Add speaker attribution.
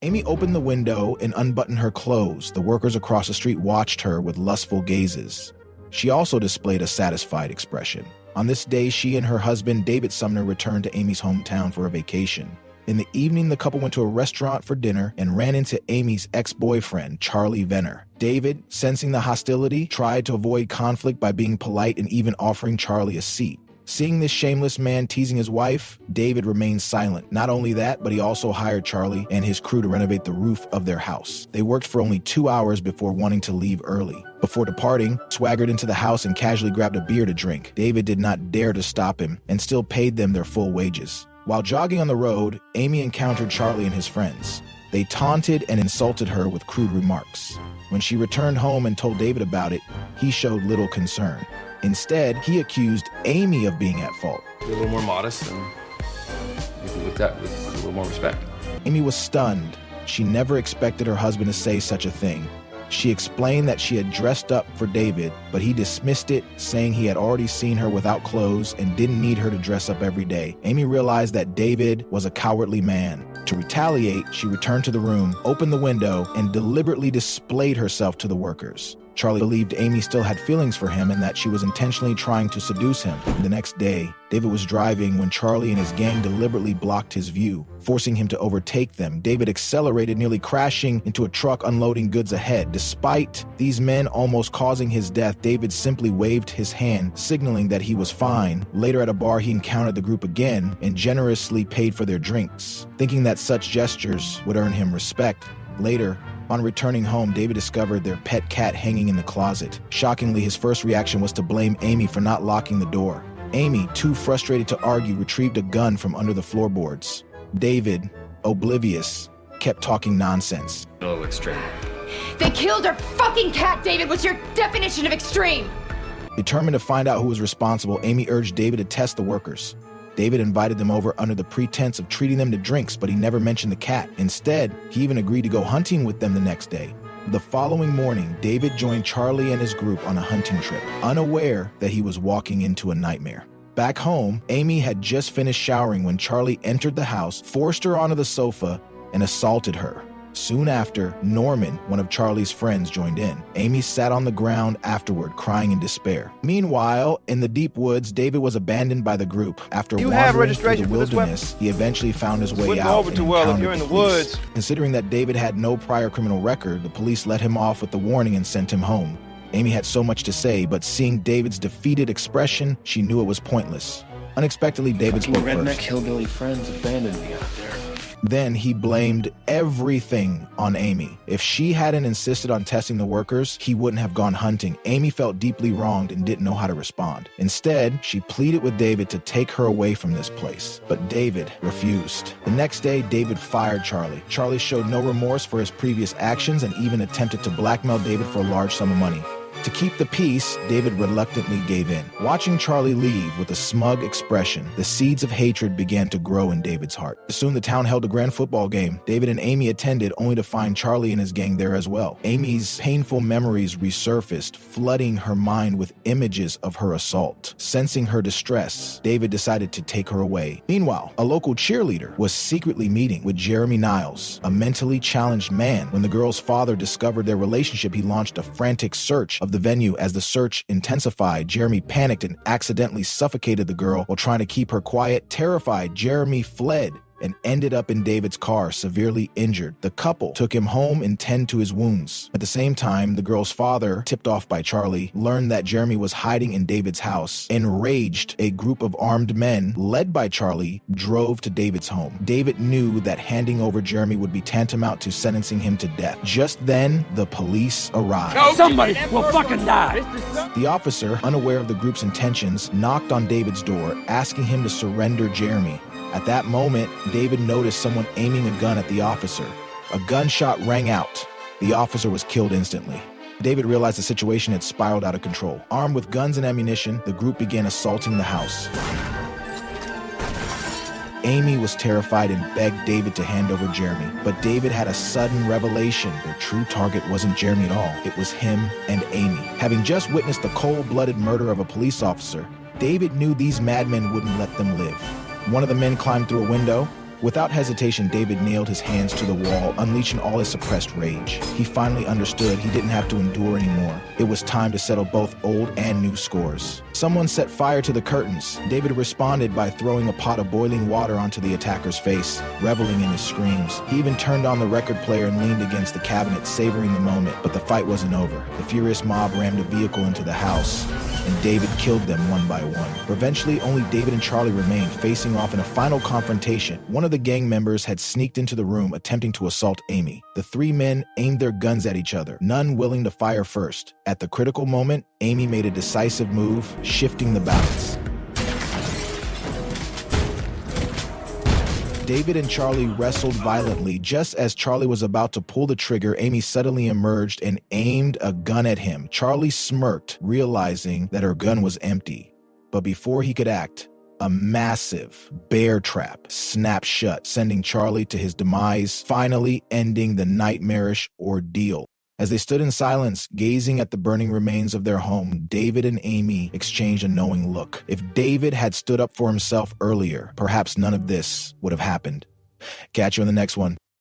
Speaker 1: Amy opened the window and unbuttoned her clothes. The workers across the street watched her with lustful gazes. She also displayed a satisfied expression. On this day, she and her husband, David Sumner, returned to Amy's hometown for a vacation. In the evening, the couple went to a restaurant for dinner and ran into Amy's ex-boyfriend, Charlie Venner. David, sensing the hostility, tried to avoid conflict by being polite and even offering Charlie a seat. Seeing this shameless man teasing his wife, David remained silent. Not only that, but he also hired Charlie and his crew to renovate the roof of their house. They worked for only 2 hours before wanting to leave early. Before departing, swaggered into the house and casually grabbed a beer to drink. David did not dare to stop him and still paid them their full wages. While jogging on the road, Amy encountered Charlie and his friends. They taunted and insulted her with crude remarks. When she returned home and told David about it, he showed little concern. Instead, he accused Amy of being at fault.
Speaker 2: Be a little more modest and we can look at that with a little more respect.
Speaker 1: Amy was stunned. She never expected her husband to say such a thing. She explained that she had dressed up for David, but he dismissed it, saying he had already seen her without clothes and didn't need her to dress up every day. Amy realized that David was a cowardly man. To retaliate, she returned to the room, opened the window, and deliberately displayed herself to the workers. Charlie believed Amy still had feelings for him and that she was intentionally trying to seduce him. The next day, David was driving when Charlie and his gang deliberately blocked his view, forcing him to overtake them. David accelerated, nearly crashing into a truck unloading goods ahead. Despite these men almost causing his death, David simply waved his hand, signaling that he was fine. Later at a bar, he encountered the group again and generously paid for their drinks, thinking that such gestures would earn him respect. Later, on returning home, David discovered their pet cat hanging in the closet. Shockingly, his first reaction was to blame Amy for not locking the door. Amy, too frustrated to argue, retrieved a gun from under the floorboards. David, oblivious, kept talking nonsense.
Speaker 2: A little extreme.
Speaker 3: They killed our fucking cat, David! What's your definition of extreme?
Speaker 1: Determined to find out who was responsible, Amy urged David to test the workers. David invited them over under the pretense of treating them to drinks, but he never mentioned the cat. Instead, he even agreed to go hunting with them the next day. The following morning, David joined Charlie and his group on a hunting trip, unaware that he was walking into a nightmare. Back home, Amy had just finished showering when Charlie entered the house, forced her onto the sofa, and assaulted her. Soon after, Norman, one of Charlie's friends, joined in. Amy sat on the ground afterward, crying in despair. Meanwhile, in the deep woods, David was abandoned by the group. After wandering through the wilderness, he eventually found his way out and encountered the police. Considering that David had no prior criminal record, the police let him off with the warning and sent him home. Amy had so much to say, but seeing David's defeated expression, she knew it was pointless. Unexpectedly, David spoke first.
Speaker 4: Redneck hillbilly friends abandoned me out there.
Speaker 1: Then he blamed everything on Amy. If she hadn't insisted on testing the workers, he wouldn't have gone hunting. Amy felt deeply wronged and didn't know how to respond. Instead, she pleaded with David to take her away from this place. But David refused. The next day, David fired Charlie. Charlie showed no remorse for his previous actions and even attempted to blackmail David for a large sum of money. To keep the peace, David reluctantly gave in. Watching Charlie leave with a smug expression, the seeds of hatred began to grow in David's heart. Soon the town held a grand football game. David and Amy attended, only to find Charlie and his gang there as well. Amy's painful memories resurfaced, flooding her mind with images of her assault. Sensing her distress, David decided to take her away. Meanwhile, a local cheerleader was secretly meeting with Jeremy Niles, a mentally challenged man. When the girl's father discovered their relationship, he launched a frantic search of the venue. As the search intensified, Jeremy panicked and accidentally suffocated the girl while trying to keep her quiet. Terrified, Jeremy fled and ended up in David's car, severely injured. The couple took him home and tended to his wounds. At the same time, the girl's father, tipped off by Charlie, learned that Jeremy was hiding in David's house. Enraged, a group of armed men, led by Charlie, drove to David's home. David knew that handing over Jeremy would be tantamount to sentencing him to death. Just then, the police arrived.
Speaker 4: Somebody will fucking die!
Speaker 1: The officer, unaware of the group's intentions, knocked on David's door, asking him to surrender Jeremy. At that moment, David noticed someone aiming a gun at the officer. A gunshot rang out. The officer was killed instantly. David realized the situation had spiraled out of control. Armed with guns and ammunition, the group began assaulting the house. Amy was terrified and begged David to hand over Jeremy. But David had a sudden revelation. Their true target wasn't Jeremy at all. It was him and Amy. Having just witnessed the cold-blooded murder of a police officer, David knew these madmen wouldn't let them live. One of the men climbed through a window, Without hesitation, David nailed his hands to the wall, unleashing all his suppressed rage. He finally understood he didn't have to endure anymore. It was time to settle both old and new scores. Someone set fire to the curtains. David responded by throwing a pot of boiling water onto the attacker's face, reveling in his screams. He even turned on the record player and leaned against the cabinet, savoring the moment. But the fight wasn't over. The furious mob rammed a vehicle into the house, and David killed them one by one. Eventually, only David and Charlie remained, facing off in a final confrontation. One of the gang members had sneaked into the room, attempting to assault Amy. The three men aimed their guns at each other, none willing to fire first. At the critical moment, Amy made a decisive move, shifting the balance. David and Charlie wrestled violently. Just as Charlie was about to pull the trigger, Amy suddenly emerged and aimed a gun at him. Charlie smirked, realizing that her gun was empty. But before he could act, a massive bear trap snapped shut, sending Charlie to his demise, finally ending the nightmarish ordeal. As they stood in silence, gazing at the burning remains of their home, David and Amy exchanged a knowing look. If David had stood up for himself earlier, perhaps none of this would have happened. Catch you on the next one.